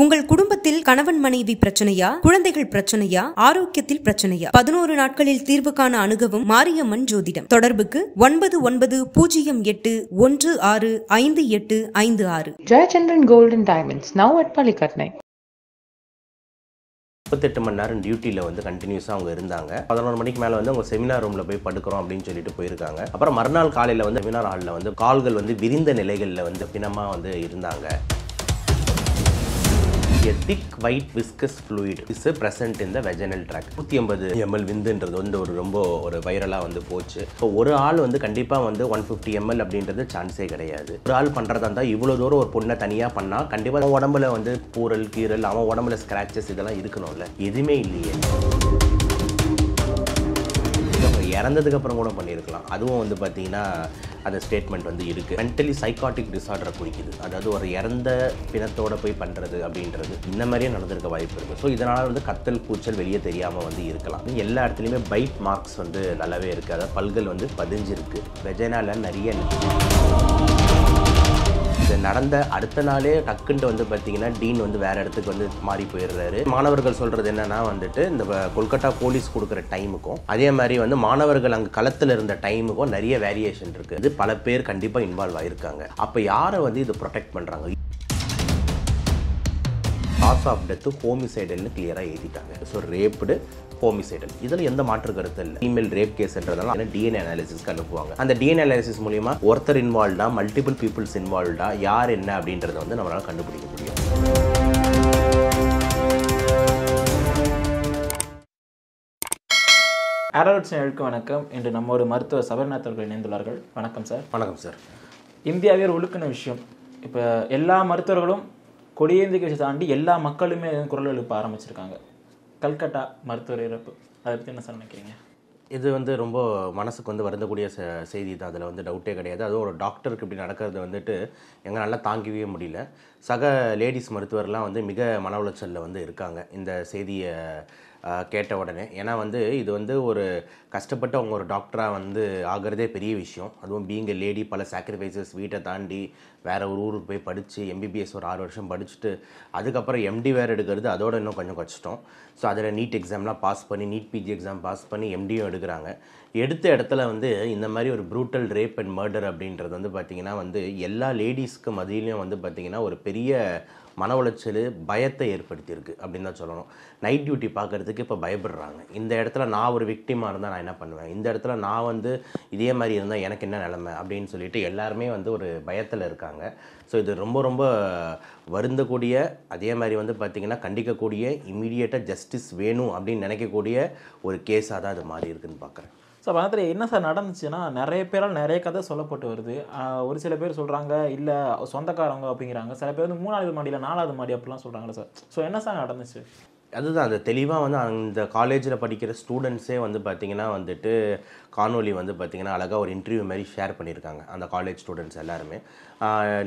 உங்கள் குடும்பத்தில் கணவன் மனைவி பிரச்சனையா, குழந்தைகள் பிரச்சனையா, ஆரோக்கியத்தில் பிரச்சனையா? 11 நாட்களில் தீர்வு காண அணுகவும் மாரியம்மன் ஜோதிடம். தொடர்புக்கு 9910165856. Jayachandran Gold and Diamonds, now at Palikatnai. 38 மணி நேரம் டியூட்டியில் வந்து கண்டினியூஸாக அவங்க இருந்தாங்க. 11 மணிக்கு மேலே வந்து அவங்க செமினார் ரூமில் போய் படுக்கிறோம் அப்படின்னு சொல்லிட்டு போயிருக்காங்க. அப்புறம் மறுநாள் காலையில் வந்து செமினார் ஹாலில் வந்து கால்கள் வந்து விரிந்த நிலைகளில் வந்து பிணமாக வந்து இருந்தாங்க. A thick white viscous fluid is present in the vaginal tract. 150 ml விந்துன்றது வந்து ரொம்ப வைரலாக வந்து போச்சு. இப்போ ஒரு ஆள் வந்து கண்டிப்பாக வந்து 150 ml அப்படின்றது சான்ஸே கிடையாது. ஒரு ஆள் பண்ணுறதா இருந்தால் இவ்வளோ தூரம் ஒரு பொண்ணை தனியாக பண்ணால் கண்டிப்பாக அவன் உடம்புல வந்து பூரல் கீரல், அவன் உடம்புல ஸ்க்ராச்சஸ் இதெல்லாம் இருக்கணும்ல, எதுவுமே இல்லையே. இறந்ததுக்கு அப்புறம் கூட பண்ணியிருக்கலாம். அதுவும் வந்து பார்த்தீங்கன்னா அந்த ஸ்டேட்மெண்ட் வந்து இருக்குது. மென்டலி சைக்காட்டிக் டிஸார்டரை குறிக்குது. அதாவது ஒரு இறந்த பிணத்தோடு போய் பண்ணுறது அப்படின்றது இந்த மாதிரியே நடந்திருக்க வாய்ப்பு இருக்குது. ஸோ இதனால் வந்து கத்தல் கூச்சல் வெளியே தெரியாமல் வந்து இருக்கலாம். எல்லா இடத்துலையுமே பைட் மார்க்ஸ் வந்து நல்லாவே இருக்குது. அதாவது பல்கள் வந்து பதிஞ்சிருக்கு. வெஜைனால நிறைய இது நடந்த அடுத்த நாளே டக்குன்ட்டு வந்து பார்த்தீங்கன்னா டீன் வந்து வேறு இடத்துக்கு வந்து மாறி போயிடுறாரு. மாணவர்கள் சொல்கிறது என்னென்னா வந்துட்டு இந்த கொல்கட்டா போலீஸ் கொடுக்குற டைமுக்கும் அதே மாதிரி வந்து மாணவர்கள் அங்கே களத்தில் இருந்த டைமுக்கும் நிறைய வேரியேஷன் இருக்குது. இது பல பேர் கண்டிப்பாக இன்வால்வ் ஆகிருக்காங்க. அப்போ யாரை வந்து இதை ப்ரொடெக்ட் பண்ணுறாங்க? காஸ் ஆஃப் டெத்து ஹோமிசைடல்னு கிளியராக எழுதிட்டாங்க. ஸோ ரேப்டு ஹோமிசைடல் இதில் எந்த மாற்று கருத்து இல்லை. ஃபீமேல் ரேப் கேஸ்ன்றதால டிஎன்ஏ அனாலிசிஸ்க்கு அனுப்புவாங்க. அந்த டிஎன்ஏ அனாலிசிஸ் மூலிமா ஒருத்தர் இன்வால்வ்டா மல்டிபிள் பீப்புள்ஸ் இன்வால்வ்டா யார் என்ன அப்படின்றத வந்து நம்மளால் கண்டுபிடிக்க முடியும். ஆரோட்ஸ் நேயர்களுக்கு வணக்கம். இன்று நம்மோடு மருத்துவர் சபரிநாத் அவர்கள் இணைந்துள்ளார்கள். வணக்கம் சார். வணக்கம் சார். இந்தியாவே ஒழுக்கின விஷயம். இப்போ எல்லா மருத்துவர்களும் கொடியேந்திக்க விஷயத்தை தாண்டி எல்லா மக்களுமே குரல் எழுப்ப ஆரம்பிச்சிருக்காங்க. கல்கட்டா மருத்துவர் இறப்பு, அதை பற்றி என்ன சார் நினைக்கிறீங்க? இது வந்து ரொம்ப மனசுக்கு வந்து வருந்தக்கூடிய செய்தி தான். அதில் வந்து டவுட்டே கிடையாது. அதுவும் ஒரு டாக்டருக்கு இப்படி நடக்கிறது வந்துட்டு எங்களால் தாங்கவே முடியல. சக லேடிஸ் மருத்துவர்லாம் வந்து மிக மன உளைச்சலில் வந்து இருக்காங்க இந்த செய்தியை கேட்ட உடனே. ஏன்னா வந்து இது வந்து ஒரு கஷ்டப்பட்டு அவங்க ஒரு டாக்டராக வந்து ஆகிறதே பெரிய விஷயம். அதுவும் பீங் லேடி பல சாக்ரிஃபைசஸ், வீட்டை தாண்டி வேறு ஒரு ஊருக்கு போய் படித்து எம்பிபிஎஸ் ஒரு 6 வருஷம் படிச்சுட்டு அதுக்கப்புறம் எம்டி வேறு எடுக்கிறது அதோட இன்னும் கொஞ்சம் கஷ்டம். ஸோ அதில் நீட் எக்ஸாம்லாம் பாஸ் பண்ணி நீட் பிஜி எக்ஸாம் பாஸ் பண்ணி எம்டியும் எடுக்கிறாங்க. எடுத்த இடத்துல வந்து இந்த மாதிரி ஒரு ப்ரூட்டல் ரேப் அண்ட் மர்டர் அப்படின்றது வந்து பார்த்திங்கன்னா வந்து எல்லா லேடிஸ்க்கு மதியிலையும் வந்து பார்த்திங்கன்னா ஒரு பெரிய மன உளைச்சல், பயத்தை ஏற்படுத்தியிருக்கு அப்படின்னு தான் சொல்லணும். நைட் டியூட்டி பார்க்குறதுக்கு இப்போ பயப்படுறாங்க. இந்த இடத்துல நான் ஒரு விக்டிமாக இருந்தால் நான் என்ன பண்ணுவேன், இந்த இடத்துல நான் வந்து இதே மாதிரி இருந்தால் எனக்கு என்ன நிலைமை அப்படின்னு சொல்லிட்டு எல்லாருமே வந்து ஒரு பயத்தில் இருக்காங்க. ஸோ இது ரொம்ப ரொம்ப வருந்தக்கூடிய, அதே மாதிரி வந்து பார்த்திங்கன்னா கண்டிக்கக்கூடிய, இமீடியட்டாக ஜஸ்டிஸ் வேணும் அப்படின்னு நினைக்கக்கூடிய ஒரு கேஸாக தான் அது மாறி இருக்குதுன்னு பார்க்குறேன். ஸோ பக்கத்தில் என்ன சார் நடந்துச்சுன்னா, நிறைய பேரால் நிறைய கதை சொல்லப்பட்டு வருது. ஒரு சில பேர் சொல்கிறாங்க இல்லை சொந்தக்காரங்க அப்படிங்கிறாங்க. சில பேர் வந்து 3வது மாடியில் 4வது மாடி அப்படிலாம் சொல்கிறாங்களே சார். ஸோ என்ன சார் நடந்துச்சு? அதுதான் அது தெளிவாக வந்து அந்த காலேஜில் படிக்கிற ஸ்டூடெண்ட்ஸே வந்து பார்த்திங்கன்னா வந்துட்டு காணொலி வந்து பார்த்திங்கன்னா அழகாக ஒரு இன்டர்வியூ மாதிரி ஷேர் பண்ணியிருக்காங்க அந்த காலேஜ் ஸ்டூடெண்ட்ஸ் எல்லாருமே.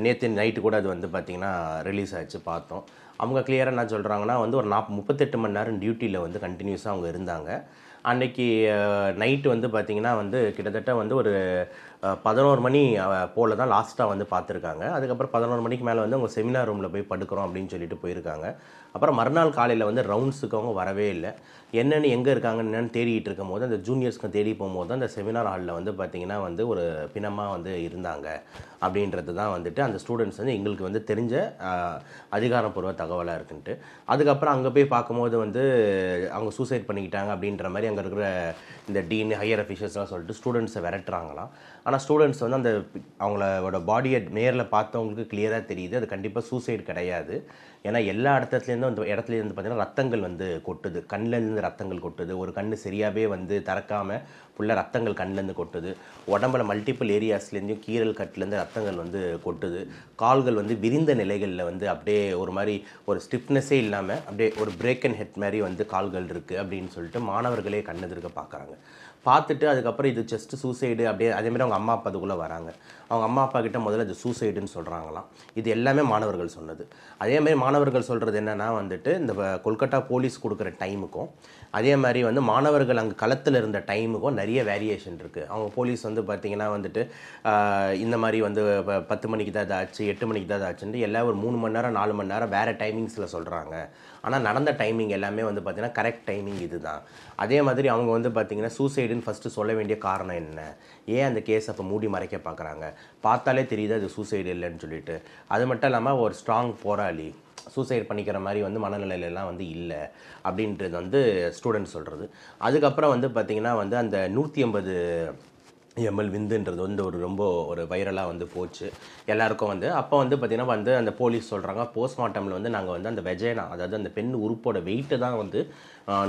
நேற்று நைட்டு கூட அது வந்து பார்த்திங்கன்னா ரிலீஸ் ஆகிடுச்சு, பார்த்தோம். அவங்க கிளியராக என்ன சொல்கிறாங்கன்னா வந்து ஒரு 38 மணி நேரம் டியூட்டியில் வந்து கண்டினியூஸாக அவங்க இருந்தாங்க. அன்றைக்கி நைட்டு வந்து பார்த்திங்கன்னா வந்து கிட்டத்தட்ட வந்து ஒரு 11 மணி போல் தான் லாஸ்ட்டாக வந்து பார்த்துருக்காங்க. அதுக்கப்புறம் 11 மணிக்கு மேலே வந்து அவங்க செமினார் ரூமில் போய் படுக்கிறோம் அப்படின்னு சொல்லிட்டு போயிருக்காங்க. அப்புறம் மறுநாள் காலையில் வந்து ரவுண்ட்ஸுக்கு அவங்க வரவே இல்லை. என்னென்னு எங்கே இருக்காங்கன்னு தேடிகிட்டு இருக்கும் போது அந்த ஜூனியர்ஸ்க்கு தேடி போகும்போது தான் அந்த செமினார் ஹாலில் வந்து பார்த்திங்கன்னா வந்து ஒரு பிணமாக வந்து இருந்தாங்க அப்படின்றது தான் வந்துட்டு அந்த ஸ்டூடெண்ட்ஸ் வந்து எங்களுக்கு வந்து தெரிஞ்ச அதிகாரப்பூர்வ தகவலாக இருக்குன்ட்டு. அதுக்கப்புறம் அங்கே போய் பார்க்கும்போது வந்து அவங்க சூசைட் பண்ணிக்கிட்டாங்க அப்படின்ற மாதிரி அங்கே இருக்கிற இந்த டீன் ஹையர் அஃபிஷியல்ஸ்லாம் சொல்லிட்டு ஸ்டூடெண்ட்ஸை விரட்டுறாங்களாம். ஆனால் ஸ்டூடெண்ட்ஸ் வந்து அந்த அவங்களோட பாடியை நேரில் பார்த்தவங்களுக்கு கிளியராக தெரியுது அது கண்டிப்பாக சூசைட் கிடையாது. ஏன்னா எல்லா இடத்துலேருந்து அந்த இடத்துலேருந்து பார்த்திங்கன்னா ரத்தங்கள் வந்து கொட்டுது, கண்ணிலேருந்து ரத்தங்கள் கொட்டுது, ஒரு கண் சரியாகவே வந்து திறக்காமல் ஃபுல்லாக ரத்தங்கள் கண்ணிலேருந்து கொட்டுது, உடம்புல மல்டிபிள் ஏரியாஸ்லேருந்தும் கீரல் கட்டிலேருந்து ரத்தங்கள் வந்து கொட்டுது, கால்கள் வந்து விரிந்த நிலைகளில் வந்து அப்படியே ஒரு மாதிரி ஒரு ஸ்டிஃப்னஸே இல்லாமல் அப்படியே ஒரு பிரேக் அண்ட் ஹெட் மாதிரி வந்து கால்கள் இருக்குது அப்படின்னு சொல்லிட்டு மாணவர்களே கண்ணெதிர்க்க பார்க்குறாங்க. பார்த்துட்டு அதுக்கப்புறம் இது ஜஸ்ட் சூசைடு அப்படியே அதேமாதிரி அவங்க அம்மா அப்பா அதுக்குள்ளே வராங்க. அவங்க அம்மா அப்பா கிட்ட முதல்ல இது சூசைடுன்னு சொல்கிறாங்களாம். இது எல்லாமே மாணவர்கள் சொன்னது. அதேமாதிரி மாணவர்கள் சொல்கிறது என்னென்னா வந்துட்டு இந்த கொல்கட்டா போலீஸ் கொடுக்குற டைமுக்கும் அதே மாதிரி வந்து மாணவர்கள் அங்கே களத்தில் இருந்த டைமுக்கும் நிறைய வேரியேஷன் இருக்குது. அவங்க போலீஸ் வந்து பார்த்திங்கன்னா வந்துட்டு இந்த மாதிரி வந்து 10 மணிக்கு தான் இதாச்சு, 8 மணிக்கு தான் இதாச்சுன்ட்டு எல்லாம் ஒரு 3 மணி நேரம் 4 மணி நேரம் வேறு டைமிங்ஸில் சொல்கிறாங்க. ஆனால் நடந்த டைமிங் எல்லாமே வந்து பார்த்திங்கன்னா கரெக்ட் டைமிங் இது தான். அதே மாதிரி அவங்க வந்து பார்த்திங்கன்னா சூசைடுன்னு ஃபஸ்ட்டு சொல்ல வேண்டிய காரணம் என்ன, ஏன் அந்த கேஸ் அப்போ மூடி மறைக்க பார்க்குறாங்க, பார்த்தாலே தெரியுது அது சூசைடு இல்லைன்னு சொல்லிட்டு. அது மட்டும் இல்லாமல் ஒரு ஸ்ட்ராங் போராளி சூசைட் பண்ணிக்கிற மாதிரி வந்து மனநிலையிலலாம் வந்து இல்லை அப்படின்றது வந்து ஸ்டூடெண்ட்ஸ் சொல்கிறது. அதுக்கப்புறம் வந்து பார்த்திங்கன்னா வந்து அந்த 150 ml விந்துன்றது வந்து ரொம்ப ஒரு வைரலாக வந்து போச்சு எல்லாருக்கும் வந்து. அப்போ வந்து பார்த்திங்கன்னா வந்து அந்த போலீஸ் சொல்கிறாங்க போஸ்ட்மார்ட்டமில் வந்து நாங்கள் வந்து அந்த வெஜைனா அதாவது அந்த பெண் உறுப்போட வெயிட்டு தான் வந்து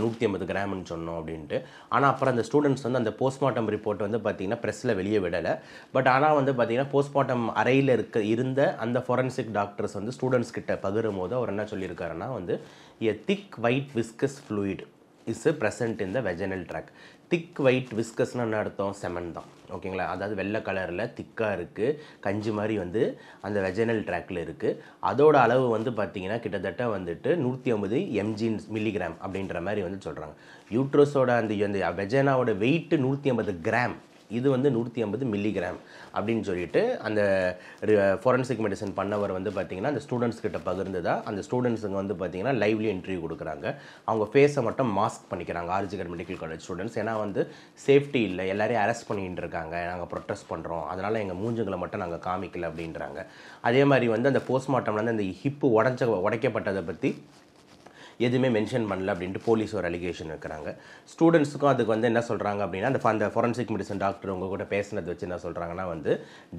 150 கிராம்னு சொன்னோம் அப்படின்ட்டு. ஆனால் அப்புறம் அந்த ஸ்டூடெண்ட்ஸ் வந்து அந்த போஸ்ட்மார்ட்டம் ரிப்போர்ட் வந்து பார்த்திங்கன்னா ப்ரெஸ்ஸில் வெளியே விடலை. பட் ஆனால் வந்து பார்த்திங்கன்னா போஸ்ட்மார்ட்டம் அறையில் இருந்த அந்த ஃபொரன்சிக் டாக்டர்ஸ் வந்து ஸ்டூடெண்ட்ஸ் கிட்ட பகிரும் போது அவர் என்ன சொல்லியிருக்காருன்னா வந்து a thick white viscous fluid is present in the vaginal tract. Thick white விஸ்கஸ்னால் என்ன அர்த்தம், செமன் தான். ஓகேங்களா, அதாவது வெள்ளை கலரில் திக்காக இருக்குது, கஞ்சி மாதிரி வந்து அந்த வெஜைனல் ட்ராக்டில் இருக்குது. அதோட அளவு வந்து பார்த்திங்கன்னா கிட்டத்தட்ட வந்துட்டு 150 mg மில்லிகிராம் அப்படின்ற மாதிரி வந்து சொல்கிறாங்க. யூட்ரஸோட அந்த வெஜைனாவோட வெயிட்டு 150 கிராம், இது வந்து 150 மில்லிகிராம் அப்படின்னு சொல்லிட்டு அந்த ஃபோரன்சிக் மெடிசன் பண்ணவர் வந்து பார்த்திங்கன்னா அந்த ஸ்டூடெண்ட்ஸ் கிட்ட பகிர்ந்ததா. அந்த ஸ்டூடெண்ட்ஸுங்க வந்து பார்த்திங்கன்னா லைவ்லி இன்டர்வியூ கொடுக்குறாங்க. அவங்க ஃபேஸை மட்டும் மாஸ்க் பண்ணிக்கிறாங்க ஆர்ஜிகர் மெடிக்கல் காலேஜ் ஸ்டூடெண்ட்ஸ். ஏன்னா வந்து சேஃப்டி இல்லை, எல்லாரையும் அரெஸ்ட் பண்ணிட்டு இருக்காங்க, நாங்கள் ப்ரொட்டஸ்ட் பண்ணுறோம், அதனால் எங்கள் மூஞ்சுங்களை மட்டும் நாங்கள் காமிக்கல அப்படின்றாங்க. அதே மாதிரி வந்து அந்த போஸ்ட்மார்ட்டம்ல வந்து அந்த ஹிப்பு உடைக்கப்பட்டதை பற்றி எதுவுமே மென்ஷன் பண்ணல அப்படின்ட்டு போலீஸ் ஒரு அலிகேஷன் வைக்கிறாங்க. ஸ்டூடெண்ட்ஸுக்கும் அதுக்கு வந்து என்ன சொல்கிறாங்க அப்படின்னா அந்த ஃபொரன்சிக் மெடிசன் டாக்டர் உங்கள் கூட பேசினது வச்சு என்ன சொல்கிறாங்கன்னா வந்து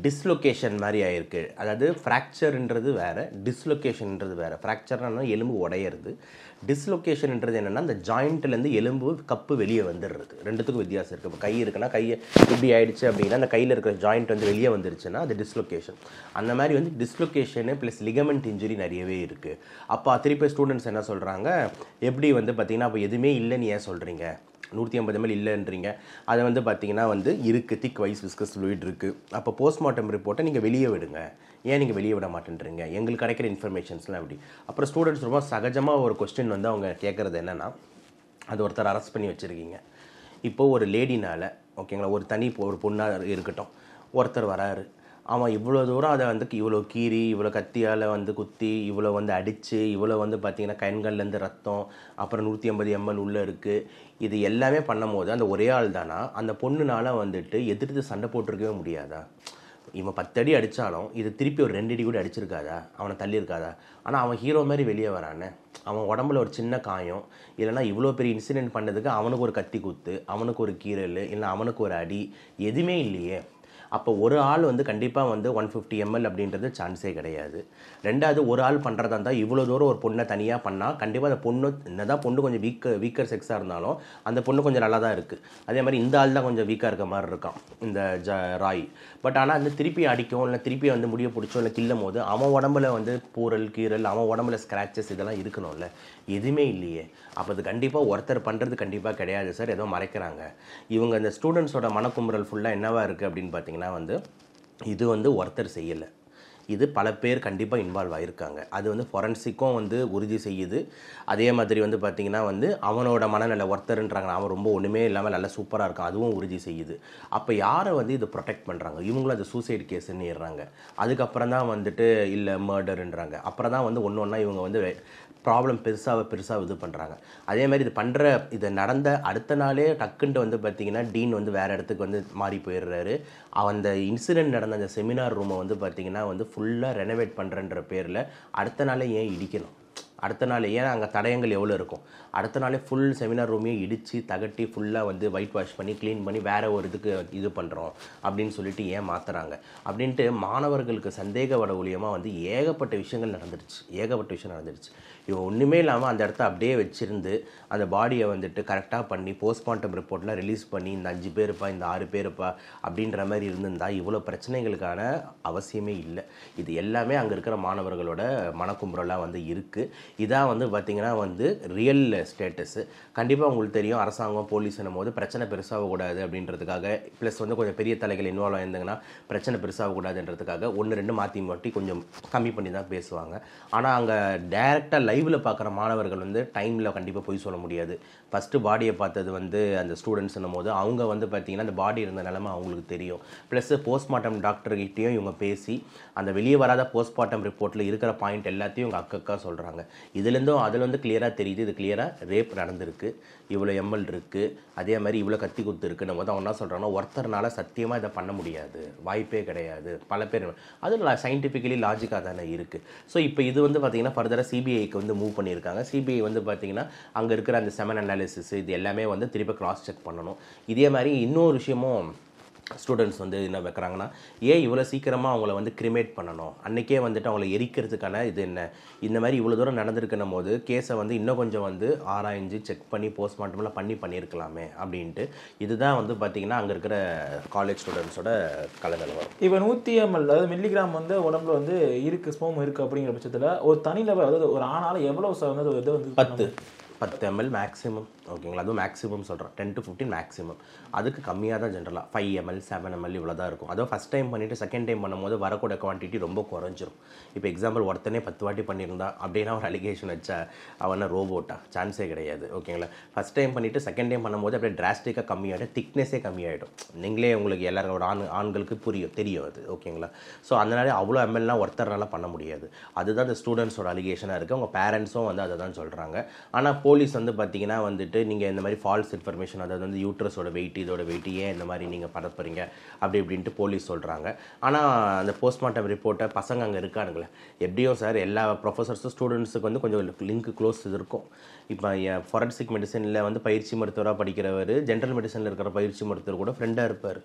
டிஸ்லொகேஷன் மாதிரி ஆயிருக்கு. அதாவது ஃப்ராக்சர்ன்றது வேறு, டிஸ்லொகேஷன்ன்றது வேறு. ஃப்ராக்சர்னா எலும்பு உடையிறது, டிஸ்லொகேஷன்ன்றது என்னென்னா அந்த ஜாயிண்ட்லேருந்து எலும்பு கப்பு வெளியே வந்துடுறது. ரெண்டுத்துக்கும் வித்தியாசம் இருக்குது. இப்போ கை இருக்குன்னா கையை இப்படி ஆயிடுச்சு அப்படின்னா அந்த கையில் இருக்கிற ஜாயிண்ட் வந்து வெளியே வந்துருச்சுன்னா அது டிஸ்லொகேஷன். அந்த மாதிரி வந்து டிஸ்லொகேஷனு ப்ளஸ் லிகமெண்ட் இன்ஜுரி நிறையவே இருக்குது. அப்போ திருப்பி ஸ்டூடெண்ட்ஸ் என்ன சொல்கிறாங்க, எப்படி வந்து பார்த்திங்கன்னா அப்போ எதுவுமே இல்லைன்னு ஏன் சொல்கிறீங்க, 150 ml இல்லைன்றீங்க, அதை வந்து பார்த்திங்கன்னா வந்து இருக்குது, திக் வைஸ் விஸ்கஸ் ஃப்ளூயிட் இருக்குது. அப்போ போஸ்ட்மார்ட்டம் ரிப்போர்ட்டை நீங்கள் வெளியே விடுங்க, ஏன் நீங்கள் வெளியே விட மாட்டேன்றீங்க, எங்களுக்கு கிடைக்கிற இன்ஃபர்மேஷன்ஸ்லாம் அப்படி. அப்புறம் ஸ்டூடெண்ட்ஸ் ரொம்ப சகஜமாக ஒரு கொஸ்டின் வந்து அவங்க கேட்குறது என்னென்னா, அது ஒருத்தர் அரெஸ்ட் பண்ணி வச்சுருக்கீங்க, இப்போது ஒரு லேடினால் ஓகேங்களா, ஒரு பொண்ணாக இருக்கட்டும், ஒருத்தர் வராரு, அவன் இவ்வளோ தூரம் அதை வந்து இவ்வளோ கீறி, இவ்வளோ கத்தியால் வந்து குத்தி, இவ்வளோ வந்து அடித்து, இவ்வளோ வந்து பார்த்திங்கன்னா கண்கள்லேருந்து ரத்தம், அப்புறம் 150 ml உள்ளே இருக்குது, இது எல்லாமே பண்ணும் போது அந்த ஒரே ஆள் தானா அந்த பொண்ணுனால் வந்துட்டு எதிர்த்து சண்டை போட்டிருக்கவே முடியாதா? இவன் 10 அடி அடித்தாலும் இது திருப்பி ஒரு 2 அடி கூட அடிச்சிருக்காதா, அவனை தள்ளியிருக்காதா? ஆனால் அவன் ஹீரோ மாதிரி வெளியே வரானே, அவன் உடம்புல ஒரு சின்ன காயம், இல்லைனா இவ்வளோ பெரிய இன்சிடென்ட் பண்ணதுக்கு அவனுக்கு ஒரு கத்தி குத்து, அவனுக்கு ஒரு கீறல், இல்லை அவனுக்கு ஒரு அடி, எதுவுமே இல்லையே. அப்போ ஒரு ஆள் வந்து கண்டிப்பாக வந்து 150 ml அப்படின்றது சான்ஸே கிடையாது. ரெண்டாவது, ஒரு ஆள் பண்ணுறதா இருந்தால் இவ்வளோ தூரம் ஒரு பொண்ணை தனியாக பண்ணால் கண்டிப்பாக அந்த பொண்ணு என்னதான் பொண்ணு கொஞ்சம் வீக்கர் செக்ஸாக இருந்தாலும் அந்த பொண்ணு கொஞ்சம் நல்லா தான் இருக்குது. அதே மாதிரி இந்த ஆள் தான் கொஞ்சம் வீக்காக இருக்க மாதிரி இருக்கான் இந்த ராய். பட் ஆனால் வந்து திருப்பி அடிக்கும், இல்லை திருப்பி வந்து முடிய பிடிச்சோம், இல்லை கிள்ளும் போது அவன் உடம்புல வந்து பூரல் கீரல், அவன் உடம்புல ஸ்க்ராச்சஸ் இதெல்லாம் இருக்கணும்ல, எதுவுமே இல்லையே. அப்போ அது கண்டிப்பாக ஒருத்தர் பண்ணுறது கண்டிப்பாக கிடையாது சார், ஏதோ மறைக்கிறாங்க. இவங்க இந்த ஸ்டூடெண்ட்ஸோட மனக்குமுறல் ஃபுல்லாக என்னவாக இருக்குது அப்படின்னு பார்த்தீங்கன்னா வந்து இது வந்து ஒருத்தர் செய்யலை, இது பல பேர் கண்டிப்பாக இன்வால்வ் ஆகியிருக்காங்க. அது வந்து ஃபொரன்சிக்கும் வந்து உறுதி செய்யுது. அதே மாதிரி வந்து பார்த்திங்கன்னா வந்து அவனோட மனநிலை ஒருத்தருன்றாங்க, அவன் ரொம்ப ஒன்றுமே இல்லாமல் நல்லா சூப்பராக இருக்கான், அதுவும் உறுதி செய்யுது. அப்போ யாரை வந்து இதை ப்ரொடெக்ட் பண்ணுறாங்க, இவங்களும் அது சூசைட் கேஸுன்னு ஏறுறாங்க. அதுக்கப்புறம் தான் வந்துட்டு இல்லை மர்டருன்றாங்க. அப்புறம் தான் வந்து ஒன்று ஒன்றா இவங்க வந்து ப்ராப்ளம் பெருசாக இது பண்ணுறாங்க. அதே மாதிரி இது நடந்த அடுத்த நாளே டக்குன்ட்டு வந்து பார்த்திங்கன்னா டீன் வந்து வேறு இடத்துக்கு வந்து மாறி போயிடுறாரு. அந்த இன்சிடெண்ட் நடந்த அந்த செமினார் ரூமை வந்து பார்த்திங்கன்னா வந்து ஃபுல்லாக ரெனோவேட் பண்ணுறன்ற பேரில் அடுத்த நாளே ஏன் இடிக்கணும், அடுத்த நாள் ஏன்னா அங்கே தடயங்கள் எவ்வளோ இருக்கும், அடுத்த நாளே ஃபுல் செமினார் ரூமையும் இடித்து தகட்டி ஃபுல்லாக வந்து ஒயிட் வாஷ் பண்ணி க்ளீன் பண்ணி வேறு ஒரு இதுக்கு இது பண்ணுறோம் அப்படின்னு சொல்லிட்டு ஏன் மாற்றுறாங்க அப்படின்ட்டு மாணவர்களுக்கு சந்தேக வட மூலியமாக வந்து ஏகப்பட்ட விஷயம் நடந்துருச்சு. இவன் ஒன்றுமே இல்லாமல் அந்த இடத்த அப்படியே வச்சுருந்து அந்த பாடியை வந்துட்டு கரெக்டாக பண்ணி போஸ்ட்மார்ட்டம் ரிப்போர்ட்லாம் ரிலீஸ் பண்ணி இந்த 5 பேருப்பா இந்த 6 பேருப்பா அப்படின்ற மாதிரி இருந்திருந்தால் இவ்வளோ பிரச்சனைகளுக்கான அவசியமே இல்லை. இது எல்லாமே அங்கே இருக்கிற மாணவர்களோட மனக்குமுறலாக வந்து இருக்குது. இதான் வந்து பார்த்திங்கன்னா வந்து ரியல் ஸ்டேட்டஸு. கண்டிப்பாக உங்களுக்கு தெரியும், அரசாங்கம் போலீஸ் போது பிரச்சனை பெருசாகக்கூடாது அப்படின்றதுக்காக, ப்ளஸ் வந்து கொஞ்சம் பெரிய தலைகள் இன்வால்வ் ஆயிருந்தாங்கன்னா பிரச்சனை பெருசாகக்கூடாதுன்றதுக்காக 1-2 மாற்றி கொஞ்சம் கம்மி பண்ணி தான் பேசுவாங்க. ஆனால் அங்கே டைரெக்டாக லைவில் பார்க்குற மாணவர்கள் வந்து டைமில் கண்டிப்பாக போய் சொல்ல முடியாது. ஃபஸ்ட்டு பாடியை பார்த்தது வந்து அந்த ஸ்டூடெண்ட்ஸ்னும் போது அவங்க வந்து பார்த்திங்கன்னா அந்த பாடி இருந்த நிலமை அவங்களுக்கு தெரியும். ப்ளஸ் போஸ்ட்மார்ட்டம் டாக்டர்கிட்டையும் இவங்க பேசி அந்த வெளியே வராத போஸ்ட்மார்ட்டம் ரிப்போர்ட்டில் இருக்கிற பாயிண்ட் எல்லாத்தையும் இவங்க அக்கா சொல்கிறாங்க. இதுலேருந்தும் அதில் வந்து கிளியராக தெரியுது, இது கிளியராக ரேப் நடந்திருக்கு, இவ்வளோ எம்எல் இருக்குது, அதே மாதிரி இவ்வளோ கத்தி குத்து இருக்குன்னு போது அவங்க என்ன சொல்கிறாங்கன்னா, ஒருத்தர்னால சத்தியமாக இதை பண்ண முடியாது, வாய்ப்பே கிடையாது. பல பேர் அது சயின்டிஃபிக்கலி லாஜிக்காக தானே இருக்குது. ஸோ இப்போ இது வந்து பார்த்திங்கன்னா ஃபர்தராக சிபிஐக்கு வந்து மூவ் பண்ணியிருக்காங்க. சிபிஐ வந்து பார்த்திங்கன்னா அங்கே இருக்கிற அந்த செமன் அனாலிசிஸ் இது எல்லாமே வந்து திருப்பி கிராஸ் செக் பண்ணணும். இதே மாதிரி இன்னொரு விஷயமும் ஸ்டூடெண்ட்ஸ் வந்து என்ன வைக்கிறாங்கன்னா, ஏன் இவ்வளோ சீக்கிரமாக அவங்கள வந்து கிரிமேட் பண்ணணும், அன்றைக்கே வந்துட்டு அவங்கள எரிக்கிறதுக்கான இது என்ன, இந்த மாதிரி இவ்வளோ தூரம் நடந்திருக்குன்னும் போது கேஸை வந்து இன்னும் கொஞ்சம் வந்து ஆராய்ஞ்சு செக் பண்ணி போஸ்ட்மார்ட்டம்லாம் பண்ணியிருக்கலாமே அப்படின்ட்டு. இதுதான் வந்து பார்த்திங்கன்னா அங்கே இருக்கிற காலேஜ் ஸ்டூடெண்ட்ஸோட கலநிலவரம். இப்போ 100 ml அதாவது மில்லிகிராம் வந்து உடம்புல வந்து இருக்குது, ஸ்போம் இருக்குது அப்படிங்கிற பட்சத்தில் ஒரு தனிநபர் அதாவது ஒரு ஆணால் எவ்வளோ வந்து இது வந்து 10 ml மேக்ஸிமம். ஓகேங்களா, அதுவும் மேக்ஸிமம் சொல்கிறேன், 10 to 15 மேக்ஸிமம். அதுக்கு கம்மியாக தான் ஜென்ரலாக 5 ml 7 ml இவ்வளோ தான் இருக்கும். அதுவும் ஃபஸ்ட் டைம் பண்ணிவிட்டு செகண்ட் டைம் பண்ணும்போது வரக்கூட குவான்டிட்டி ரொம்ப குறைஞ்சிரும். இப்போ எக்ஸாம்பிள் ஒருத்தனே 10 வாட்டி பண்ணியிருந்தா அப்படின்னா ஒரு அலிகேஷன் வச்சா அவனை ரோபோட்டா, சான்ஸே கிடையாது. ஓகேங்களா, ஃபஸ்ட் டைம் பண்ணிவிட்டு செகண்ட் டைம் பண்ணும்போது அப்படியே டிராஸ்டிக்காக கம்மியாகிடும், திக்னஸே கம்மியாகிடும். நீங்களே உங்களுக்கு எல்லாரும் ஒரு ஆண்களுக்கு தெரியும் அது. ஓகேங்களா, ஸோ அதனால அவ்வளோ எம்எல்லாம் ஒருத்தர்னால பண்ண முடியாது. அதுதான் இந்த ஸ்டூடெண்ட்ஸோட அலிகேஷனாக இருக்குது. அவங்க பேரண்ட்ஸும் வந்து அதை தான் சொல்கிறாங்க. ஆனால் போலீஸ் வந்து பார்த்திங்கன்னா வந்துட்டு நீங்கள் இந்த மாதிரி ஃபால்ஸ் இன்ஃபர்மேஷன், அதாவது வந்து யூட்ரஸோட வெயிட் இதோட வெயிட் ஏன் இந்த மாதிரி நீங்கள் பரப்புறீங்க அப்படி இப்படின்ட்டு போலீஸ் சொல்கிறாங்க. ஆனால் அந்த போஸ்ட்மார்ட்டம் ரிப்போர்ட்டை பசங்க அங்கே இருக்கானுங்களே, எப்படியும் சார் எல்லா ப்ரொஃபஸர்ஸும் ஸ்டூடெண்ட்ஸுக்கு வந்து கொஞ்சம் லிங்க் க்ளோஸ் இருக்கும். இப்போ ஃபாரன்சிக் மெடிசனில் வந்து பயிற்சி மருத்துவராக படிக்கிறவர் ஜென்ரல் மெடிசனில் இருக்கிற பயிற்சி மருத்துவர் கூட ஃப்ரெண்டாக இருப்பார்.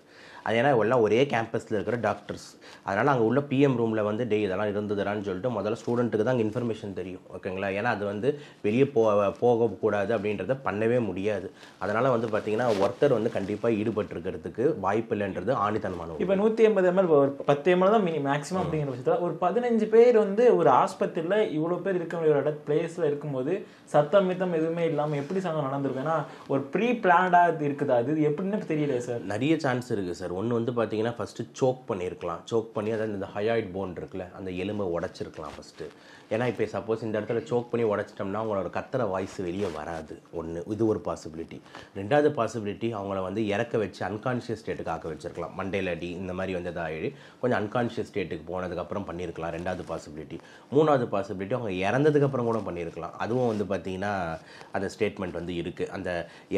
அது ஏன்னா எல்லாம் ஒரே கேம்பஸில் இருக்கிற டாக்டர்ஸ். அதனால் அங்கே உள்ள பிஎம் ரூமில் வந்து இதெல்லாம் இருந்ததுடான்னு சொல்லிட்டு முதல்ல ஸ்டூடெண்ட்டுக்கு தான் அங்கே இன்ஃபர்மேஷன் தெரியும். ஓகேங்களா, ஏன்னா அது வந்து வெளியே போகக்கூடாது அப்படின்றத பண்ணவே முடியாது. அதனால் வந்து பார்த்திங்கன்னா ஒருத்தர் வந்து கண்டிப்பாக ஈடுபட்டிருக்கிறதுக்கு வாய்ப்பு இல்லைன்றது ஆணித்தனமான. இப்போ 150 ml ஒரு 10 ml தான் மேக்ஸிமம் அப்படிங்கிற பட்சத்தில் ஒரு 15 பேர் வந்து ஒரு ஆஸ்பத்திரியில் இவ்வளோ பேர் இருக்க வேண்டிய ஒரு பிளேஸில் இருக்கும்போது சத்தம் மித்தம் எதுவுமே இல்லாமல் எப்படி சங்கம் நடந்திருக்கும்? ஏன்னா ஒரு ப்ரீ பிளான்டாக இருக்குதா அது எப்படின்னு தெரியல சார். நிறைய சான்ஸ் இருக்குது சார். ஒன்று வந்து பார்த்தீங்கன்னா ஃபஸ்ட்டு சோக் பண்ணியிருக்கலாம். சோக் பண்ணி அதாவது இந்த ஹயாய்ட் போன் இருக்குல்ல, அந்த எலும்பை உடச்சிருக்கலாம் ஃபஸ்ட்டு. ஏன்னா இப்போ சப்போஸ் இந்த இடத்துல சோக் பண்ணி உடச்சிட்டோம்னா அவங்களோட கத்துற வாய்ஸ் வெளியே வராது. ஒன்று இது ஒரு பாசிபிலிட்டி. ரெண்டாவது பாசிபிலிட்டி அவங்கள வந்து இறக்க வச்சு அன்கான்ஷியஸ் ஸ்டேட்டுக்கு ஆக்க வச்சிருக்கலாம். மண்டையில் அடி இந்த மாதிரி வந்து இதாகி கொஞ்சம் அன்கான்ஷியஸ் ஸ்டேட்டுக்கு போனதுக்கப்புறம் பண்ணியிருக்கலாம். ரெண்டாவது பாசிபிலிட்டி. மூணாவது பாசிபிலிட்டி அவங்க இறந்ததுக்கப்புறம் கூட பண்ணியிருக்கலாம். அதுவும் வந்து பார்த்திங்கன்னா அந்த ஸ்டேட்மெண்ட் வந்து இருக்குது, அந்த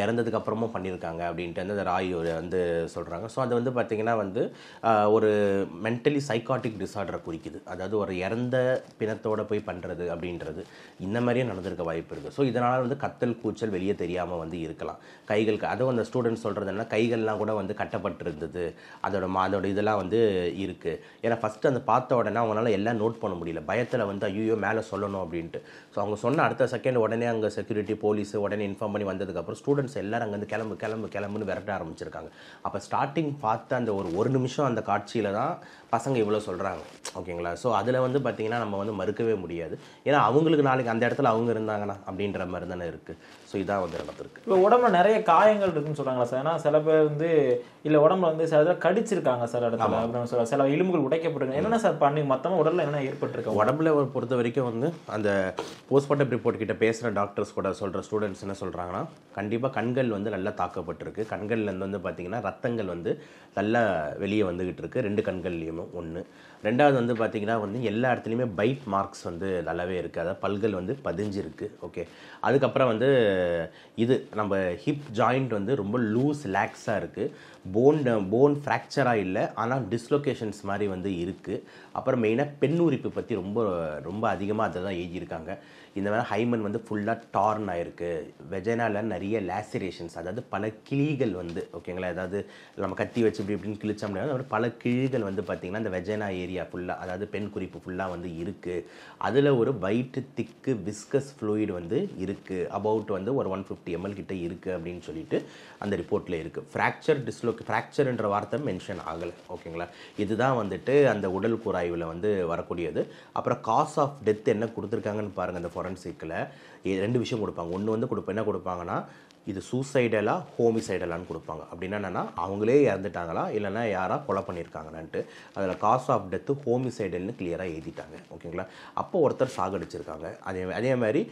இறந்ததுக்கப்புறமும் பண்ணியிருக்காங்க அப்படின்ட்டு அந்த ராய் வந்து சொல்கிறாங்க. ஸோ அது வந்து பார்த்திங்கன்னா வந்து ஒரு மென்டலி சைக்காட்டிக் டிஸார்டரை குறிக்குது. அதாவது ஒரு இறந்த பிணத்தோடு போய் பண்ணுறது அப்படின்றது இந்த மாதிரியே நடந்திருக்க வாய்ப்பு இருக்குது. ஸோ இதனால் வந்து கத்தல் கூச்சல் வெளியே தெரியாமல் வந்து இருக்கலாம். கைகளுக்கு அதுவும் அந்த ஸ்டூடெண்ட்ஸ் சொல்கிறது என்ன, கைகள்லாம் கூட வந்து கட்டப்பட்டிருந்தது, அதோட இதெல்லாம் வந்து இருக்குது. ஏன்னா ஃபஸ்ட்டு அந்த பார்த்த உடனே அவங்களால எல்லாம் நோட் பண்ண முடியல, பயத்தில் வந்து ஐயோ மேலே சொல்லணும் அப்படின்ட்டு. ஸோ அவங்க சொன்ன அடுத்த செகண்ட் உடனே அங்கே செக்யூரிட்டி போலீஸ் உடனே இன்ஃபார்ம் பண்ணி வந்ததுக்கப்புறம் ஸ்டூடெண்ட்ஸ் எல்லோரும் அங்கேருந்து கிளம்புன்னு விரட்ட ஆரம்பிச்சிருக்காங்க. அப்போ ஸ்டார்டிங் பார்த்த அந்த ஒரு நிமிஷம் அந்த காட்சியில் தான் பசங்க இவ்வளோ சொல்கிறாங்க. ஓகேங்களா, ஸோ அதில் வந்து பார்த்திங்கன்னா நம்ம வந்து மறுக்கவே முடியாது. ஏன்னா அவங்களுக்கு நாளைக்கு அந்த இடத்துல அவங்க இருந்தாங்கன்னா அப்படின்ற மாதிரி தானே இருக்குது. ஸோ இதான் வந்து நடந்திருக்கு. இப்போ உடம்புல நிறைய காயங்கள் இருக்குன்னு சொல்கிறாங்களா சார்? ஏன்னா சில பேர் வந்து இல்லை உடம்புல வந்து சில இதில் கடிச்சிருக்காங்க சார் இடத்துல அப்படின்னு சொல்ல, சில எலும்புகள் உடைக்கப்பட்டிருக்கு. என்னென்ன சார் பண்ணி மொத்தமாக உடலில் என்னென்ன ஏற்பட்டிருக்கு? உடம்புல பொறுத்த வரைக்கும் வந்து அந்த போஸ்ட்மார்ட்டம் ரிப்போர்ட் கிட்ட பேசுகிற டாக்டர்ஸ் கூட சொல்கிற ஸ்டூடெண்ட்ஸ் என்ன சொல்கிறாங்கன்னா, கண்டிப்பாக கண்கள் வந்து நல்லா தாக்கப்பட்டிருக்கு. கண்கள்லேருந்து வந்து பார்த்திங்கன்னா ரத்தங்கள் வந்து நல்லா வெளியே வந்துக்கிட்டு இருக்குது, 2 கண்கள்லேயுமே. ஒன்று. ரெண்டாவது வந்து பார்த்திங்கன்னா வந்து எல்லா இடத்துலையுமே பைட் மார்க்ஸ் வந்து நல்லாவே இருக்குது, அதாவது பல்கள் வந்து பதிஞ்சிருக்கு. ஓகே, அதுக்கப்புறம் வந்து இது நம்ம ஹிப் ஜாயிண்ட் வந்து ரொம்ப லூஸ் லேக்ஸாக இருக்குது. போன் ஃப்ராக்சராக இல்லை, ஆனால் டிஸ்லொகேஷன்ஸ் மாதிரி வந்து இருக்குது. அப்புறம் மெயினாக பெண் உரிப்பு பற்றி ரொம்ப அதிகமாக அதை தான் எழுதியிருக்காங்க. இந்த மாதிரி ஹைமன் வந்து ஃபுல்லாக டார்ன் ஆகிருக்கு. வெஜைனாவில் நிறைய லேசிரேஷன்ஸ், அதாவது பல கிழிகள் வந்து, ஓகேங்களா, அதாவது நம்ம கத்தி வச்சு இப்படின்னு கிழிச்ச முடியாது, அதாவது பல கிழிகள் வந்து பார்த்திங்கன்னா இந்த வெஜைனா ஏரியா ஃபுல்லாக, அதாவது பெண் குறிப்பு ஃபுல்லாக வந்து இருக்குது. அதில் ஒரு வைட்டு திக்கு விஸ்கஸ் ஃப்ளூயிட் வந்து இருக்குது, அபவுட் வந்து ஒரு 150 ml கிட்ட இருக்குது அப்படின்னு சொல்லிட்டு அந்த ரிப்போர்ட்டில் இருக்குது. ஃப்ராக்சர்ன்ற வார்த்தை மென்ஷன் ஆகலை. ஓகேங்களா, இதுதான் வந்துட்டு அந்த உடல் கூராய்வில் வந்து வரக்கூடியது. அப்புறம் காஸ் ஆஃப் டெத் என்ன கொடுத்துருக்காங்கன்னு பாருங்கள். அந்த ஃபொரன்சிக்கில் 2 விஷயம் கொடுப்பாங்க. ஒன்று வந்து என்ன கொடுப்பாங்கன்னா, இது சூசைடலா ஹோமிசைடலான்னு கொடுப்பாங்க. அப்படின்னா என்னென்னா, அவங்களே இறந்துட்டாங்களா இல்லைன்னா யாரா கொலை பண்ணியிருக்காங்களான்ட்டு. அதில் காஸ் ஆஃப் டெத்து ஹோமிசைடல்னு கிளியராக எழுதிட்டாங்க. ஓகேங்களா? அப்போ ஒருத்தர் சாகடிச்சிருக்காங்க. அதே மாதிரி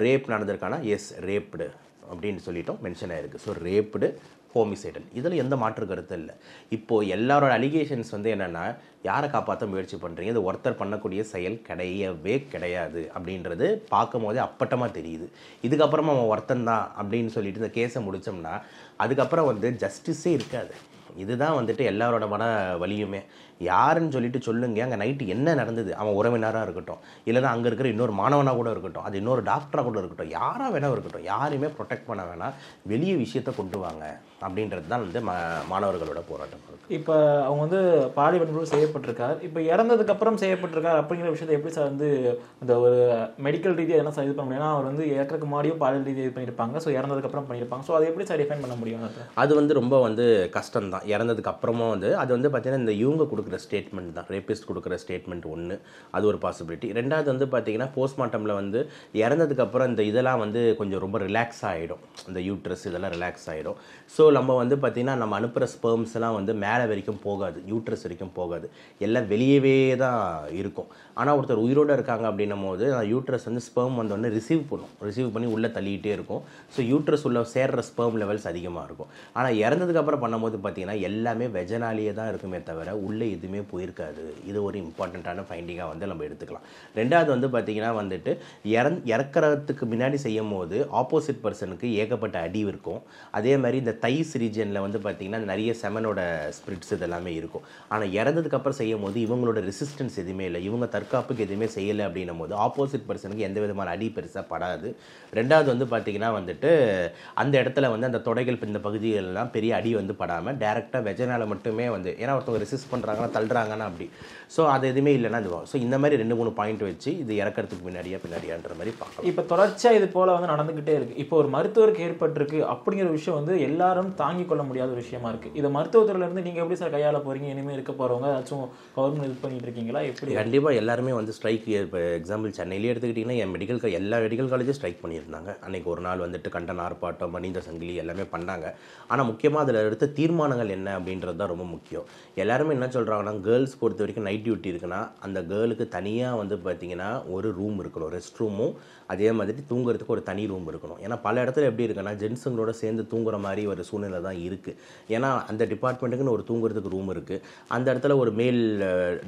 ரேப் நடந்திருக்கானா, எஸ் ரேப்டு அப்படின்னு சொல்லிட்டோம், மென்ஷன் ஆயிருக்கு. ஸோ ரேப்டு ஹோமிசைடல், இதில் எந்த மாற்று கருத்து இல்லை. இப்போது எல்லாரோட அலிகேஷன்ஸ் வந்து என்னென்னா, யாரை காப்பாற்ற முயற்சி பண்ணுறீங்க, இது ஒருத்தர் பண்ணக்கூடிய செயல் கிடையாது அப்படின்றது பார்க்கும் போதே அப்பட்டமாக தெரியுது. இதுக்கப்புறமா அவன் ஒருத்தன் தான் அப்படின்னு சொல்லிட்டு இந்த கேஸை முடித்தோம்னா அதுக்கப்புறம் வந்து ஜஸ்டிஸே இருக்காது. இதுதான் வந்துட்டு எல்லாரோட மன வலியுமே. யாருன்னு சொல்லிட்டு சொல்லுங்க, அங்கே நைட்டு என்ன நடந்தது, அவன் உறவினராக இருக்கட்டும், இல்லைனா அங்கே இருக்கிற இன்னொரு மாணவனாக கூட இருக்கட்டும், அது இன்னொரு டாக்டராக கூட இருக்கட்டும், யாராக வேணா இருக்கட்டும், யாரையுமே ப்ரொடெக்ட் பண்ண வேணாம், வெளியே விஷயத்தை கொண்டு வாங்க அப்படின்றது தான் வந்து மாணவர்களோட போராட்டம் இருக்குது. இப்போ அவங்க வந்து பாலியல் வன்முறை செய்யப்பட்டிருக்கார், இப்போ இறந்ததுக்கப்புறம் செய்யப்பட்டிருக்கார் அப்படிங்கிற விஷயத்தை எப்படி சார் வந்து இந்த ஒரு மெடிக்கல் ரீதியாக என்ன சார் இது பண்ண முடியும்? அவர் வந்து இறக்கிறதுக்கு முன்னாடியும் பாலியல் ரீதியாக இது பண்ணியிருப்பாங்க, ஸோ இறந்ததுக்கப்புறம் பண்ணியிருப்பாங்க. ஸோ அதை எப்படி சார் டிஃபைன் பண்ண முடியும்? அது வந்து ரொம்ப வந்து கஷ்டம் தான். இறந்ததுக்கு அப்புறமா வந்து அது வந்து பார்த்தீங்கன்னா இந்த இவங்க கொடுக்குற ஸ்டேட்மெண்ட் தான், ரேபிஸ்ட் கொடுக்குற ஸ்டேட்மெண்ட் ஒன்று, அது ஒரு பாசிபிலிட்டி. ரெண்டாவது வந்து பார்த்தீங்கன்னா போஸ்ட்மார்ட்டமில் வந்து இறந்ததுக்கப்புறம் இந்த இதெல்லாம் வந்து கொஞ்சம் ரொம்ப ரிலாக்ஸ் ஆகிடும், இந்த யூட்ரஸ் இதெல்லாம் ரிலாக்ஸ் ஆகிடும். ஸோ நம்ம வந்து பார்த்திங்கன்னா நம்ம அனுப்புகிற ஸ்பெர்ம்ஸ் எல்லாம் வந்து மேலே வரைக்கும் போகாது, யூட்ரஸ் வரைக்கும் போகாது, எல்லாம் வெளியவே தான் இருக்கும். ஆனால் ஒருத்தர் உயிரோடு இருக்காங்க அப்படின்னும் போது யூட்ரஸ் வந்து ஸ்பெர்ம் வந்தோடனே ரிசீவ் பண்ணி உள்ளே தள்ளிகிட்டே இருக்கும். ஸோ யூட்ரஸ் உள்ள சேர்ற ஸ்பெர்ம் லெவல்ஸ் அதிகமாக இருக்கும். ஆனால் இறந்ததுக்கப்புறம் பண்ணும்போது பார்த்திங்கன்னா எல்லாமே வெஜனாலேயே தான் இருக்குமே தவிர உள்ளே எதுவுமே போயிருக்காது. இது ஒரு இம்பார்ட்டண்ட்டான ஃபைண்டிங்காக வந்து நம்ம எடுத்துக்கலாம். ரெண்டாவது வந்து பார்த்திங்கன்னா வந்துட்டு இறக்கிறதுக்கு முன்னாடி செய்யும் போது ஆப்போசிட் பர்சனுக்கு ஏகப்பட்ட அடி இருக்கும். அதே மாதிரி இந்த தைஸ் ரீஜனில் வந்து பார்த்திங்கன்னா நிறைய செமனோட ஸ்பிரிட்ஸ் இதெல்லாமே இருக்கும். ஆனால் இறந்ததுக்கப்புறம் செய்யும் போது இவங்களோட ரெசிஸ்டன்ஸ் எதுவுமே இல்லை, இவங்க தற்காப்புக்கு எதுவுமே செய்யலை அப்படின்னும் போது ஆப்போசிட் பர்சனுக்கு எந்த விதமான அடி பெருசாக படாது. ரெண்டாவது வந்து பார்த்திங்கன்னா வந்துட்டு அந்த இடத்துல வந்து அந்த தொடைகள் இந்த பகுதிகளெல்லாம் பெரிய அடி வந்து படாமல் டேரெக்டாக வெஜனால் மட்டுமே வந்து, ஏன்னா ஒருத்தவங்க ரெசிஸ்ட் பண்ணுறாங்கன்னா தள்ளுறாங்கன்னா அப்படி, ஸோ அது எதுவுமே இல்லைன்னா இதுவாகும். ஸோ இந்த மாதிரி 2-3 பாயிண்ட் வச்சு இது இறக்கிறதுக்கு பின்னாடியான்ற மாதிரி பார்க்கலாம். இப்போ தொடர்ச்சியாக இது போல் வந்து நடந்துக்கிட்டே இருக்குது. இப்போ ஒரு மருத்துவருக்கு ஏற்பட்டிருக்கு அப்படிங்கிற விஷயம் வந்து எல்லாரும் தாங்கிக் கொள்ள முடியாத ஒரு விஷயமா இருக்குது. இதை மருத்துவத்துறையிலேருந்து நீங்கள் எப்படி சார் கையாள போகிறீங்க? இனிமேல் இருக்க போகிறவங்க ஏதாச்சும் கவர்மெண்ட் இது பண்ணிட்டு இருக்கீங்களா? எப்படி? கண்டிப்பாக எல்லாருமே வந்து ஸ்ட்ரைக். இப்போ எக்ஸாம்பிள் சென்னையிலே எடுத்துக்கிட்டிங்கன்னா எல்லா மெடிக்கல் காலேஜும் ஸ்ட்ரைக் பண்ணியிருந்தாங்க. அன்றைக்கி ஒரு நாள் வந்துட்டு கண்டன ஆர்ப்பாட்டம், மனித சங்கிலி எல்லாமே பண்ணாங்க. ஆனால் முக்கியமாக அதில் எடுத்த தீர்மானங்கள் என்ன அப்படின்றது தான் ரொம்ப முக்கியம். எல்லாருமே என்ன சொல்கிறாங்கன்னா, கேர்ள்ஸ் பொறுத்த வரைக்கும் நைட் டியூட்டி இருக்குன்னா அந்த கேர்ளுக்கு தனியாக வந்து பார்த்திங்கன்னா ஒரு ரூம் இருக்கணும், ரெஸ்ட் ரூமும் அதே மாதிரி தூங்குறதுக்கு ஒரு தனி ரூம் இருக்கணும். ஏன்னா பல இடத்துல எப்படி இருக்குன்னா ஜென்ஸுங்களோட சேர்ந்து தூங்குற மாதிரி ஒரு சூழ்நிலை தான் இருக்குது. ஏன்னா அந்த டிபார்ட்மெண்ட்டுக்குன்னு ஒரு தூங்குறதுக்கு ரூம் இருக்குது, அந்த இடத்துல ஒரு மேல்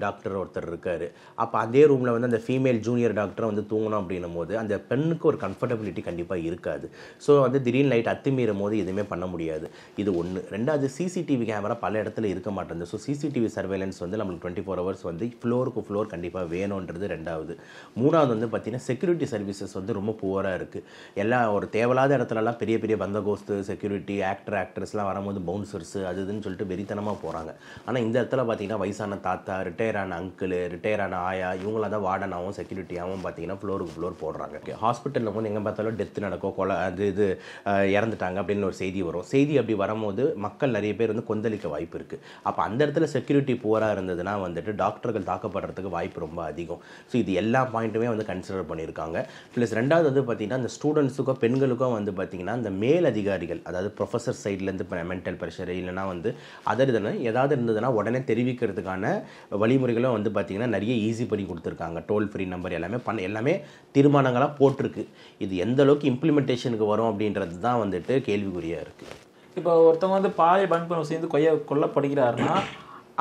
டாக்டர் ஒருத்தர் இருக்கார். அப்போ அதே ரூமில் வந்து அந்த ஃபீமேல் ஜூனியர் டாக்டரை வந்து தூங்கணும் அப்படின்னும் போது அந்த பெண்ணுக்கு ஒரு கம்ஃபர்டபிலிட்டி கண்டிப்பாக இருக்காது. ஸோ வந்து திடீர்னு லைட் அத்துமீறும் போது எதுவுமே பண்ண முடியாது. இது ஒன்று. ரெண்டாவது சிசிடிவி கேமரா பல இடத்துல இருக்க மாட்டேங்குது. ஸோ சிசிடிவி சர்வேலன்ஸ் வந்து நம்மளுக்கு 24 hours வந்து ஃப்ளோருக்கு ஃப்ளோர் கண்டிப்பாக வேணுன்றது ரெண்டாவது. மூணாவது வந்து பார்த்திங்கன்னா செக்யூரிட்டி சர்வீசஸ் வந்து ரொம்ப புவராக இருக்குது. எல்லாம் ஒரு தேவையில்லாத இடத்துலலாம் பெரிய பெரிய பந்தோபஸ்து செக்யூரிட்டி ஆக்ட்ரஸ்லாம் வரும்போது பவுன்சர்ஸு அது இதுன்னு சொல்லிட்டு வெறித்தனமாக போகிறாங்க. ஆனால் இந்த இடத்துல பார்த்திங்கன்னா வயசான தாத்தா, ரிட்டையர் ஆன அங்கிள், ரிட்டையர் ஆன ஆயா, இவங்களாம் தான் வார்டனாகவும் செக்யூரிட்டியாகவும் பார்த்திங்கன்னா ஃப்ளோருக்கு ஃப்ளோர் போடுறாங்க. ஹாஸ்பிட்டலில் வந்து எங்கே பார்த்தாலும் டெத்து நடக்கும், கொலை இது இறந்துட்டாங்க அப்படின்னு ஒரு செய்தி வரும். செய்தி அப்படி வரும்போது மக்கள் நிறைய பேர் வந்து கொந்தளிக்க வாய்ப்பு இருக்குது. அப்போ அந்த இடத்துல செக்யூரிட்டி புவராக இருந்ததுன்னா வந்துட்டு டாக்டர்கள் தாக்கப்படுறதுக்கு வாய்ப்பு ரொம்ப அதிகம். ஸோ இது எல்லா பாயிண்ட்டுமே வந்து கன்சிடர் பண்ணியிருக்காங்க. ப்ளஸ் ரெண்டாவது வந்து பார்த்திங்கன்னா இந்த ஸ்டூடெண்ட்ஸுக்கும் பெண்களுக்கும் வந்து பார்த்திங்கன்னா இந்த மேல் அதிகாரிகள், அதாவது ப்ரொஃபஸர் சைட்லேருந்து மென்டல் ப்ரெஷர் இல்லைனா வந்து அதர் இதுன்னு ஏதாவது இருந்ததுன்னா உடனே தெரிவிக்கிறதுக்கான வழிமுறைகளும் வந்து பார்த்திங்கன்னா நிறைய ஈஸி பண்ணி கொடுத்துருக்காங்க. டோல் ஃப்ரீ நம்பர் எல்லாமே தீர்மானங்களாக போட்டிருக்கு. இது எந்த அளவுக்கு இம்ப்ளிமெண்டேஷனுக்கு வரும் அப்படின்றது தான் வந்துட்டு கேள்விக்குறியாக இருக்குது. இப்போ ஒருத்தவங்க வந்து பாலியல் வன்முறை சேர்ந்து கொல்லப்படுகிறாருன்னா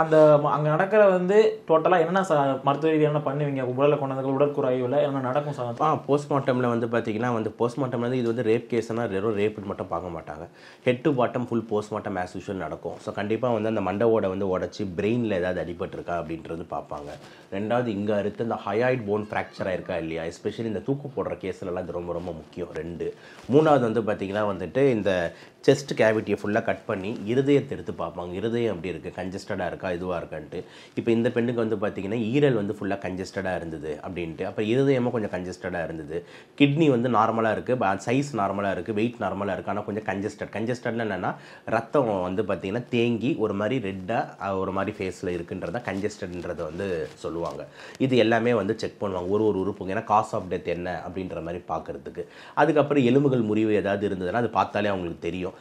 அந்த அங்கே நடக்கிற வந்து டோட்டலாக என்னென்ன மருத்துவ ரீதியாக என்ன பண்ணுவீங்க? உடலை கொண்டது உடற்குறைவில் என்ன நடக்கும் சார்? போஸ்ட்மார்ட்டமில் வந்து பார்த்திங்கன்னா வந்து போஸ்ட்மார்ட்டம் வந்து இது வந்து ரேப் கேஸ்னா வெறும் ரேப்புன்னு மட்டும் பார்க்க மாட்டாங்க. Head to bottom full postmortem as usual நடக்கும். ஸோ கண்டிப்பாக வந்து அந்த மண்டவோட வந்து உடச்சி பிரெயினில் ஏதாவது அடிபட்டிருக்கா அப்படின்றது பார்ப்பாங்க. ரெண்டாவது இங்கே அடுத்து இந்த ஹயாய்ட் போன் ஃப்ராக்சராக இருக்கா இல்லையா, எஸ்பெஷலி இந்த தூக்கு போடுற கேஸ்லலாம் இது ரொம்ப ரொம்ப முக்கியம். 2. மூணாவது வந்து பார்த்திங்கன்னா வந்துட்டு இந்த செஸ்ட் கேவிட்டியை ஃபுல்லாக கட் பண்ணி இருதயத்தை எடுத்து பார்ப்பாங்க. இருதயம் அப்படி இருக்குது, கன்ஜஸ்டடாக இருக்கா இருக்கா இதுவாக இருக்கான்ட்டு. இப்போ இந்த பெண்ணுக்கு வந்து பார்த்தீங்கன்னா ஈரல் வந்து ஃபுல்லாக கன்ஜஸ்டடாக இருந்தது அப்படின்ட்டு. அப்போ இருதயமும் கொஞ்சம் கன்ஜஸ்டடாக இருந்தது. கிட்னி வந்து நார்மலாக இருக்குது, சைஸ் நார்மலாக இருக்குது, வெயிட் நார்மலாக இருக்குது, ஆனால் கொஞ்சம் கன்ஜஸ்டட்னா என்னென்னா ரத்தம் வந்து பார்த்தீங்கன்னா தேங்கி ஒரு மாதிரி ரெட்டாக ஒரு மாதிரி ஃபேஸில் இருக்குன்றத கன்ஜஸ்டட்ன்றதை வந்து சொல்லுவாங்க. இது எல்லாமே வந்து செக் பண்ணுவாங்க ஒரு உறுப்புங்க, ஏன்னா காஸ் ஆஃப் டெத் என்ன அப்படின்ற மாதிரி பார்க்குறதுக்கு. அதுக்கப்புறம் எலும்புகள் முறிவு ஏதாவது இருந்ததுன்னா அது பார்த்தாலே அவங்களுக்கு தெரியும்.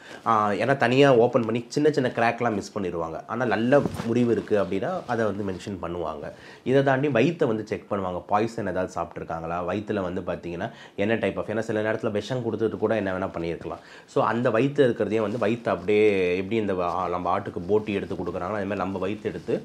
ஏன்னா தனியாக ஓப்பன் பண்ணி சின்ன சின்ன கிராக்லாம் மிஸ் பண்ணிடுவாங்க, ஆனால் நல்ல முறிவு இருக்குது அப்படின்னா அதை வந்து மென்ஷன் பண்ணுவாங்க. இதை தாண்டி வயிற்றை வந்து செக் பண்ணுவாங்க, பாய்சன் ஏதாவது சாப்பிட்ருக்காங்களா, வயிற்றில் வந்து பார்த்தீங்கன்னா என்ன டைப் ஆஃப், ஏன்னா சில நேரத்தில் விஷம் கொடுத்துட்டு கூட என்ன வேணால் பண்ணியிருக்கலாம். ஸோ அந்த வயிற்று இருக்கிறதையும் வந்து வயிற்று அப்படியே எப்படி இந்த நம்ம ஆட்டுக்கு போட்டி எடுத்து கொடுக்குறாங்களோ அதுமாதிரி நம்ம வயிற்று எடுத்து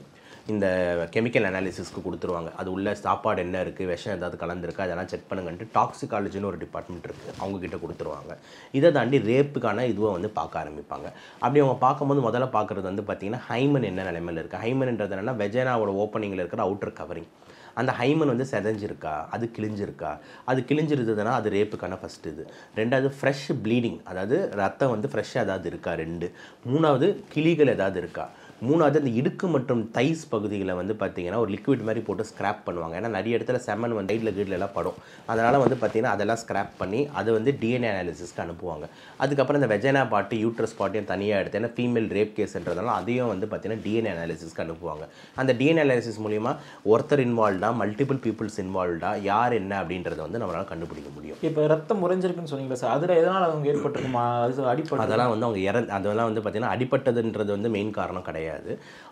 இந்த கெமிக்கல் அனாலிசிஸ்க்கு கொடுத்துருவாங்க. அது உள்ள சாப்பாடு என்ன இருக்குது, விஷம் ஏதாவது கலந்துருக்கு அதெல்லாம் செக் பண்ணுங்கன்ட்டு டாக்ஸிகாலஜின்னு ஒரு டிபார்ட்மெண்ட் இருக்குது, அவங்கக்கிட்ட கொடுத்துருவாங்க. இதை தாண்டி ரேப்புக்கான இதுவை வந்து பார்க்க ஆரம்பிப்பாங்க. அப்படி அவங்க பார்க்கும்போது முதல்ல பார்க்குறது வந்து பார்த்திங்கன்னா ஹைமன் என்ன நிலைமையில் இருக்குது. ஹைமன்ன்றது என்னென்னா வெஜைனாவோட ஓப்பனிங்கில் இருக்கிற அவுட்டர் கவரிங். அந்த ஹைமன் வந்து செதஞ்சிருக்கா, அது கிழிஞ்சிருக்கா, அது கிழிஞ்சிருந்ததுன்னா அது ரேப்புக்கான ஃபஸ்ட்டு இது. ரெண்டாவது ஃப்ரெஷ் ப்ளீடிங், அதாவது ரத்தம் வந்து ஃப்ரெஷ்ஷாக ஏதாவது இருக்கா. ரெண்டு. மூணாவது கிளிகள் ஏதாவது இருக்கா. மூணாவது அந்த இடுக்கு மற்றும் தைஸ் பகுதிகளை வந்து பார்த்திங்கன்னா ஒரு லிக்விட் மாதிரி போட்டு ஸ்க்ராப் பண்ணுவாங்க. ஏன்னா நிறைய இடத்துல செமன் வந்து சைடில் கீட்லெலாம் படும், அதனால் வந்து பார்த்திங்கன்னா அதெல்லாம் ஸ்க்ராப் பண்ணி அது வந்து டிஎன்ஏ அனாலிசிஸ்க்கு அனுப்புவாங்க. அதுக்கப்புறம் இந்த வெஜைனா பாட்டு யூட்ரஸ் பாட்டையும் தனியாக எடுத்து, ஏன்னா ஃபீமேல் ரேப் கேஸ்ன்றதுனால அதையும் வந்து பார்த்திங்கன்னா டிஎன்ஏ அனாலிசிஸ்க்கு அனுப்புவாங்க. அந்த டிஎன்ஏ அனாலிசிஸ் மூலிமா ஒருத்தர் இன்வால்வ்டா மல்டிபிள் பீப்புள்ஸ் இன்வால்வ்டா யார் என்ன அப்படின்றத வந்து நம்மளால் கண்டுபிடிக்க முடியும். இப்போ ரத்தம் முறைஞ்சிருக்குன்னு சொன்னீங்களா சார், அதில் எதனால் அவங்க ஏற்பட்டிருக்குமா, அது அடிப்படை அதெல்லாம் வந்து அவங்க அதெல்லாம் வந்து பார்த்திங்கன்னா அடிப்பட்டதுன்றது வந்து மெயின் காரணம் கிடையாது.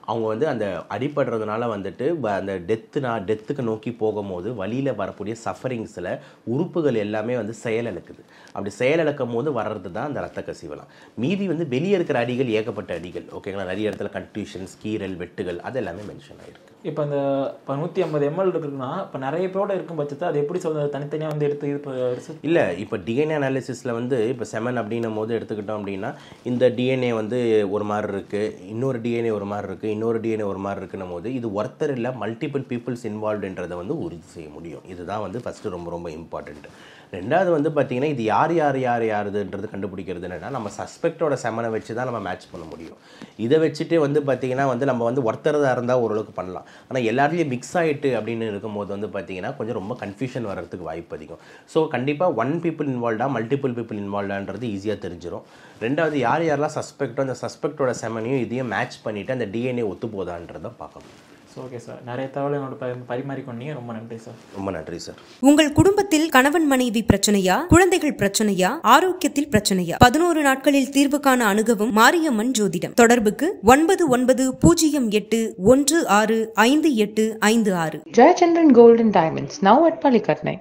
அவங்க வந்து அந்த அடிபடுறதுனால வந்துட்டு அந்த டெத்துக்கு நோக்கி போகும்போது வழியில் வரக்கூடிய சஃபரிங்ஸில் உறுப்புகள் எல்லாமே வந்து செயலிழக்குது. அப்படி செயலிழக்கும் போது வர்றது தான் அந்த ரத்த கசிவலாம். மீதி வந்து வெளியே இருக்கிற அடிகள் ஏகப்பட்ட அடிகள், ஓகேங்களா, நிறைய இடத்துல கன்ட்யூஷன்ஸ், கீரல், வெட்டுகள், அது எல்லாமே மென்ஷன் ஆகிருக்கு. இப்போ அந்த 150 ml இருக்குன்னா இப்போ நிறைய பேரோட இருக்கும் பட்சத்தை அது எப்படி சொல்றது, தனித்தனியாக வந்து எடுத்து இப்போ இல்லை, இப்போ டிஎன்ஏ அனாலிசிஸில் வந்து இப்போ செமன் அப்படின்னும் போது எடுத்துக்கிட்டோம் அப்படின்னா இந்த டிஎன்ஏ வந்து ஒரு மாதிரி இருக்குது, இன்னொரு டிஎன்ஏ ஒரு மாதிரி இருக்குது, இன்னொரு டிஎன்ஏ ஒரு மாதிரி இருக்குன்னும் போது இது ஒருத்தர் இல்லை மல்டிபிள் பீப்புள்ஸ் இன்வால்வ்ன்றதை வந்து உறுதி செய்ய முடியும். இதுதான் வந்து ஃபஸ்ட்டு ரொம்ப ரொம்ப இம்பார்ட்டண்ட். ரெண்டாவது வந்து பார்த்திங்கன்னா இது யாருதுன்றது கண்டுபிடிக்கிறது என்னென்னா நம்ம சஸ்பெக்டோட செமனை வச்சு தான் நம்ம மேட்ச் பண்ண முடியும். இதை வச்சுட்டு வந்து பார்த்திங்கன்னா வந்து நம்ம வந்து ஒருத்தரதாக இருந்தால் ஓரளவுக்கு பண்ணலாம், ஆனால் எல்லாருலேயும் மிக்ஸ் ஆகிட்டு அப்படின்னு இருக்கும்போது வந்து பார்த்திங்கன்னா கொஞ்சம் ரொம்ப கன்ஃபியூஷன் வர்றதுக்கு வாய்ப்பு அதிகம். ஸோ கண்டிப்பாக ஒன் பீப்புள் இன்வால்வ்டா மல்டிபிள் பீப்புள் இன்வால்வ்டான்றது ஈஸியாக தெரிஞ்சிடும். ரெண்டாவது யாரெல்லாம் சஸ்பெக்டோ அந்த சஸ்பெக்டோட செமனையும் இதையும் மேட்ச் பண்ணிவிட்டு அந்த டிஎன்ஏ ஒத்து போதான்றதை பார்க்கணும். ஓகே சார், நிறைய தகவல் என்னோட பரிமாறிக்கொண்டீங்க, ரொம்ப நன்றி சார். ரொம்ப நன்றி சார். உங்கள் குடும்பத்தில் கணவன் மனைவி பிரச்சனையா, குழந்தைகள் பிரச்சனையா, ஆரோக்கியத்தில் பிரச்சனையா, 11 நாட்களில் தீர்வு காண அணுகவும் மாரியம்மன் ஜோதிடம். தொடர்புக்கு 9908165856. Jayachandran Gold and Diamonds, now at Palikatnai.